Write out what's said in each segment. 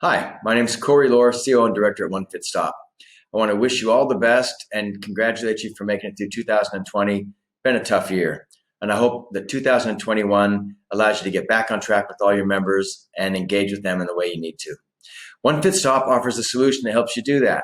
Hi, my name is Loehr, COO and Director at OneFitStop. I want to wish you all the best and congratulate you for making it through 2020. It's been a tough year, and I hope that 2021 allows you to get back on track with all your members and engage with them in the way you need to. OneFitStop offers a solution that helps you do that.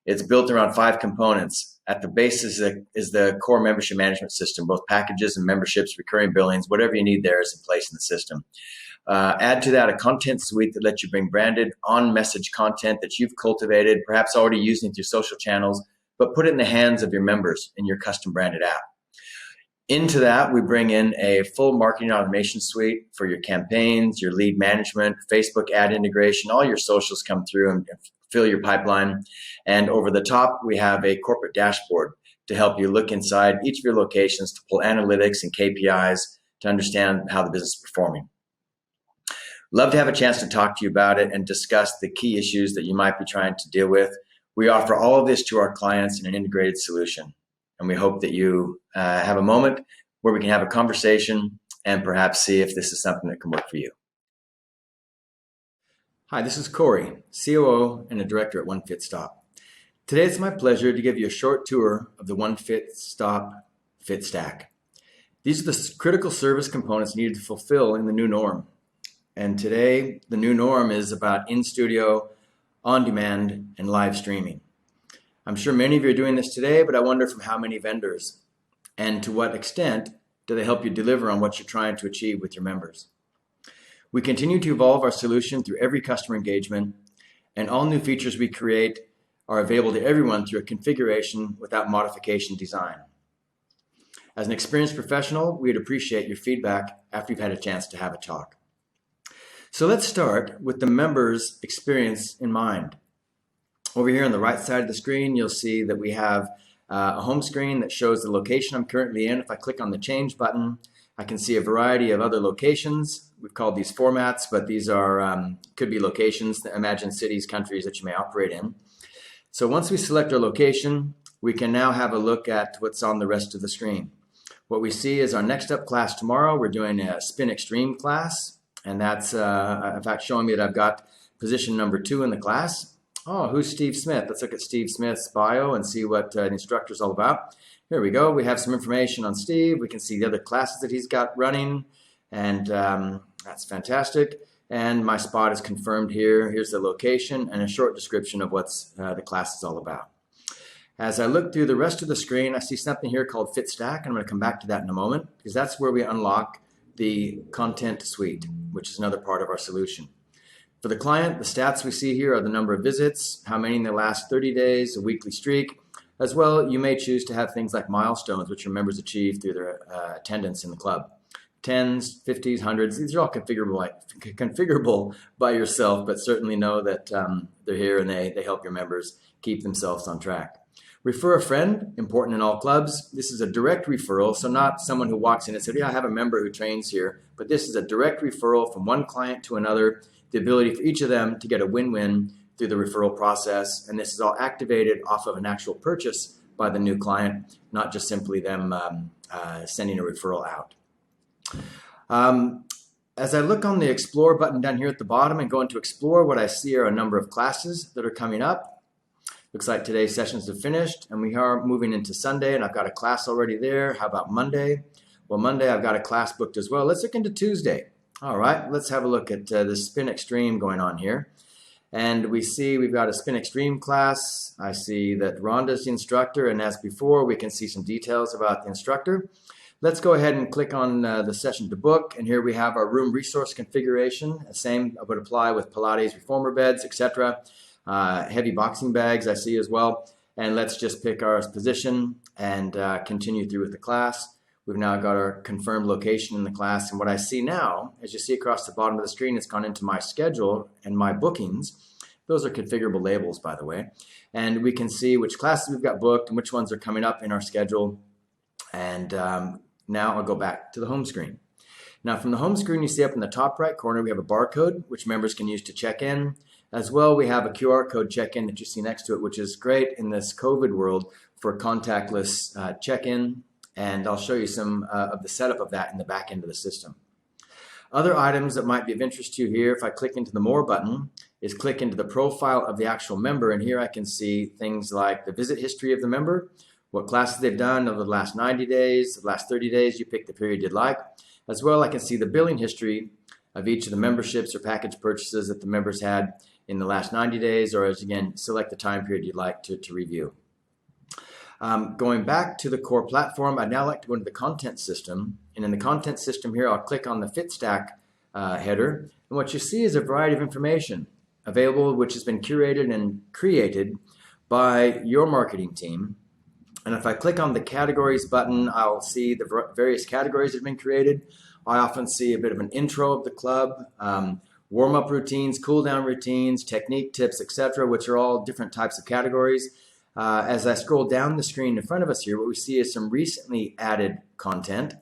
It's built around 5 components. At the base is the core membership management system, both packages and memberships, recurring billings, whatever you need there is in place in the system. Add to that a content suite that lets you bring branded on-message content that you've cultivated, perhaps already using through social channels, but put it in the hands of your members in your custom branded app. Into that, we bring in a full marketing automation suite for your campaigns, your lead management, Facebook ad integration, all your socials come through and fill your pipeline. And over the top, we have a corporate dashboard to help you look inside each of your locations to pull analytics and KPIs to understand how the business is performing. Love to have a chance to talk to you about it and discuss the key issues that you might be trying to deal with. We offer all of this to our clients in an integrated solution, and we hope that you have a moment where we can have a conversation and perhaps see if this is something that can work for you. Hi, this is Corey, COO and a Director at OneFitStop. Today it's my pleasure to give you a short tour of the OneFitStop Fit Stack. These are the critical service components needed to fulfill in the new norm. And today, the new norm is about in-studio, on-demand, and live streaming. I'm sure many of you are doing this today, but I wonder from how many vendors and to what extent do they help you deliver on what you're trying to achieve with your members. We continue to evolve our solution through every customer engagement, and all new features we create are available to everyone through a configuration without modification design. As an experienced professional, we'd appreciate your feedback after you've had a chance to have a talk. So let's start with the member's experience in mind. Over here on the right side of the screen, you'll see that we have a home screen that shows the location I'm currently in. If I click on the change button, I can see a variety of other locations. We've called these formats, but these are could be locations. Imagine cities, countries that you may operate in. So once we select our location, we can now have a look at what's on the rest of the screen. What we see is our next up class tomorrow. We're doing a Spin Extreme class. And that's, in fact, showing me that I've got position number 2 in the class. Oh, who's Steve Smith? Let's look at Steve Smith's bio and see what the instructor's all about. Here we go. We have some information on Steve. We can see the other classes that he's got running. And that's fantastic. And my spot is confirmed here. Here's the location and a short description of what's the class is all about. As I look through the rest of the screen, I see something here called Fit Stack. And I'm going to come back to that in a moment because that's where we unlock the content suite, which is another part of our solution. For the client, the stats we see here are the number of visits, how many in the last 30 days, a weekly streak. As well, you may choose to have things like milestones, which your members achieve through their attendance in the club. 10s, 50s, 100s, these are all configurable by yourself, but certainly know that they're here and they help your members keep themselves on track. Refer a friend, important in all clubs. This is a direct referral, so not someone who walks in and says, yeah, I have a member who trains here, but this is a direct referral from one client to another, the ability for each of them to get a win-win through the referral process. And this is all activated off of an actual purchase by the new client, not just simply them sending a referral out. As I look on the Explore button down here at the bottom and go into Explore, what I see are a number of classes that are coming up. Looks like today's sessions have finished and we are moving into Sunday and I've got a class already there. How about Monday? Well, Monday I've got a class booked as well. Let's look into Tuesday. All right, let's have a look at the Spin Extreme going on here. And we see we've got a Spin Extreme class. I see that Rhonda's the instructor, and as before, we can see some details about the instructor. Let's go ahead and click on the session to book, and here we have our room resource configuration. The same would apply with Pilates reformer beds, etc. Heavy boxing bags I see as well. And let's just pick our position and continue through with the class. We've now got our confirmed location in the class. And what I see now, as you see across the bottom of the screen, it's gone into my schedule and my bookings. Those are configurable labels, by the way. And we can see which classes we've got booked and which ones are coming up in our schedule. And now I'll go back to the home screen. Now from the home screen, you see up in the top right corner, we have a barcode, which members can use to check in. As well, we have a QR code check-in that you see next to it, which is great in this COVID world for contactless check-in. And I'll show you some of the setup of that in the back end of the system. Other items that might be of interest to you here, if I click into the More button, is click into the profile of the actual member, and here I can see things like the visit history of the member, what classes they've done over the last 90 days, the last 30 days, you pick the period you'd like. As well, I can see the billing history of each of the memberships or package purchases that the members had in the last 90 days, or as again, select the time period you'd like to review. Going back to the core platform, I'd now like to go into the content system. And in the content system here, I'll click on the FitStack header. And what you see is a variety of information available, which has been curated and created by your marketing team. And if I click on the categories button, I'll see the various categories that have been created. I often see a bit of an intro of the club, warm-up routines, cool-down routines, technique tips, etc., which are all different types of categories. As I scroll down the screen in front of us here, what we see is some recently added content.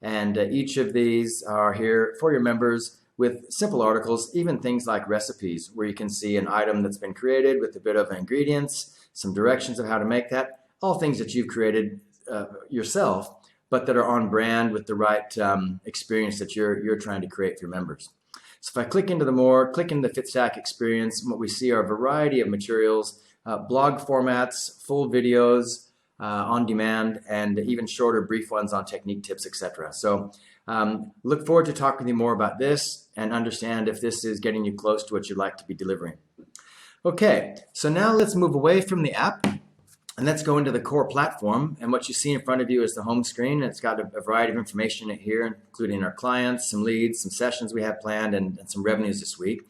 And each of these are here for your members with simple articles, even things like recipes, where you can see an item that's been created with a bit of ingredients, some directions of how to make that, all things that you've created yourself, but that are on brand with the right experience that you're trying to create for your members. So if I click into the FitStack experience, what we see are a variety of materials, blog formats, full videos on demand, and even shorter brief ones on technique tips, etc. So look forward to talking with you more about this and understand if this is getting you close to what you'd like to be delivering. Okay, so now let's move away from the app and let's go into the core platform. And what you see in front of you is the home screen. And it's got a variety of information in it here, including our clients, some leads, some sessions we have planned, and some revenues this week.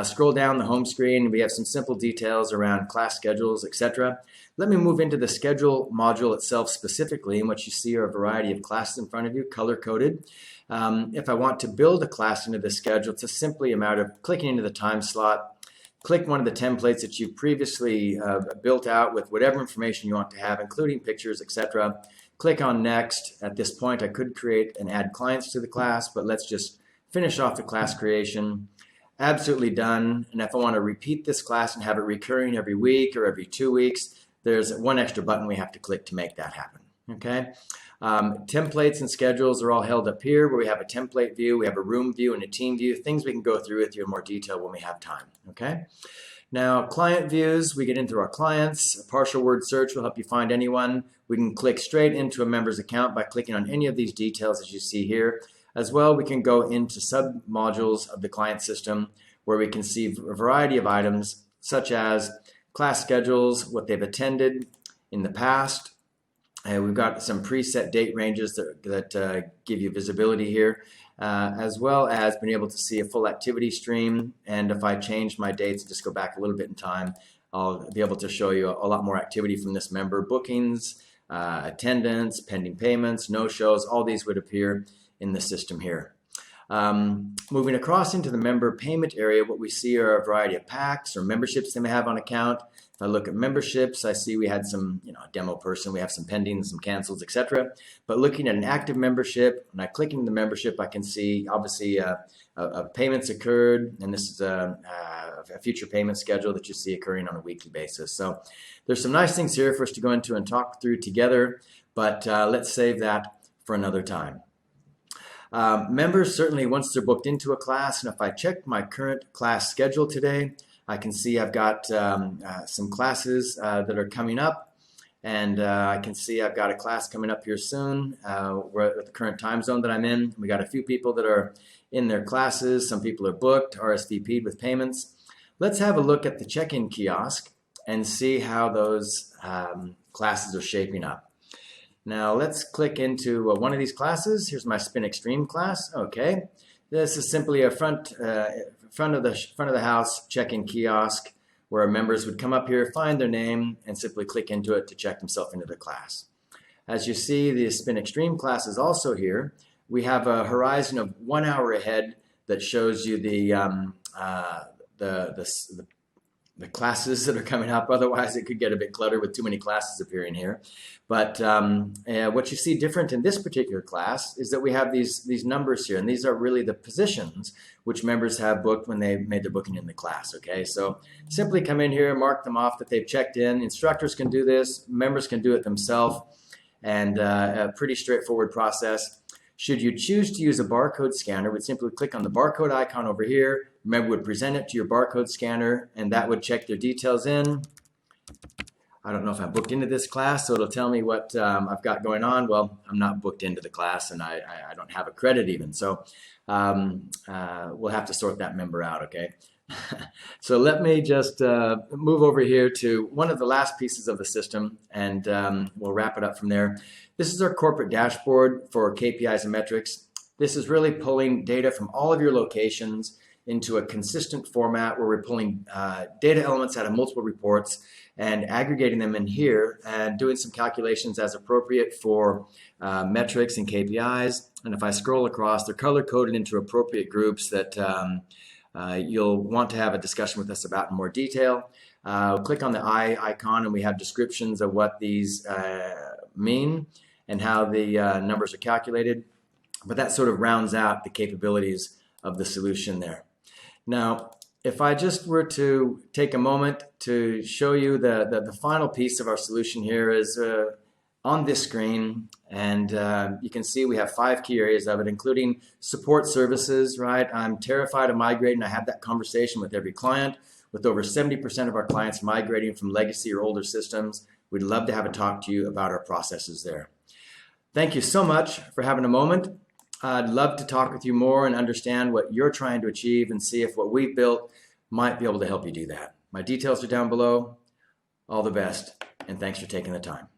Scroll down the home screen. We have some simple details around class schedules, etc. Let me move into the schedule module itself specifically. And what you see are a variety of classes in front of you, color-coded. If I want to build a class into the schedule, it's simply a matter of clicking into the time slot. Click one of the templates that you've previously built out with whatever information you want to have, including pictures, etc. Click on Next. At this point, I could create and add clients to the class, but let's just finish off the class creation. Absolutely done. And if I want to repeat this class and have it recurring every week or every 2 weeks, there's one extra button we have to click to make that happen. Okay. Templates and schedules are all held up here where we have a template view, we have a room view and a team view, things we can go through with you in more detail when we have time. Okay. Now, client views, we get into our clients. A partial word search will help you find anyone. We can click straight into a member's account by clicking on any of these details as you see here. As well, we can go into sub-modules of the client system where we can see a variety of items such as class schedules, what they've attended in the past. We've got some preset date ranges that give you visibility here, as well as being able to see a full activity stream. And if I change my dates, just go back a little bit in time, I'll be able to show you a lot more activity from this member. Bookings, attendance, pending payments, no-shows, all these would appear in the system here. Moving across into the member payment area, what we see are a variety of packs or memberships they may have on account. If I look at memberships, I see we had some, a demo person, we have some pending, some cancels, etc. But looking at an active membership, when I click into the membership, I can see obviously payments occurred, and this is a future payment schedule that you see occurring on a weekly basis. So there's some nice things here for us to go into and talk through together, but let's save that for another time. Members, certainly once they're booked into a class, and if I check my current class schedule today, I can see I've got some classes that are coming up, and I can see I've got a class coming up here soon. We're at the current time zone that I'm in. We got a few people that are in their classes. Some people are booked, RSVP'd with payments. Let's have a look at the check-in kiosk and see how those classes are shaping up. Now let's click into one of these classes. Here's my Spin Extreme class. Okay, this is simply a front of the house check-in kiosk where members would come up here, find their name, and simply click into it to check themselves into the class. As you see, the Spin Extreme class is also here. We have a horizon of 1 hour ahead that shows you the classes that are coming up. Otherwise, it could get a bit cluttered with too many classes appearing here. But what you see different in this particular class is that we have these numbers here, and these are really the positions which members have booked when they made their booking in the class. Okay, so simply come in here, mark them off that they've checked in. Instructors can do this, members can do it themselves, and a pretty straightforward process. Should you choose to use a barcode scanner, we'd simply click on the barcode icon over here, member would present it to your barcode scanner, and that would check their details in. I don't know if I'm booked into this class, so it'll tell me what I've got going on. Well, I'm not booked into the class, and I don't have a credit even. So we'll have to sort that member out, okay? So let me just move over here to one of the last pieces of the system, and we'll wrap it up from there. This is our corporate dashboard for KPIs and metrics. This is really pulling data from all of your locations into a consistent format where we're pulling data elements out of multiple reports and aggregating them in here and doing some calculations as appropriate for metrics and KPIs. And if I scroll across, they're color-coded into appropriate groups that you'll want to have a discussion with us about in more detail. Click on the eye icon and we have descriptions of what these mean and how the numbers are calculated. But that sort of rounds out the capabilities of the solution there. Now, if I just were to take a moment to show you the final piece of our solution here is on this screen, and you can see we have 5 key areas of it, including support services, right? I'm terrified of migrating. I have that conversation with every client. With over 70% of our clients migrating from legacy or older systems, we'd love to have a talk to you about our processes there. Thank you so much for having a moment. I'd love to talk with you more and understand what you're trying to achieve and see if what we've built might be able to help you do that. My details are down below. All the best, and thanks for taking the time.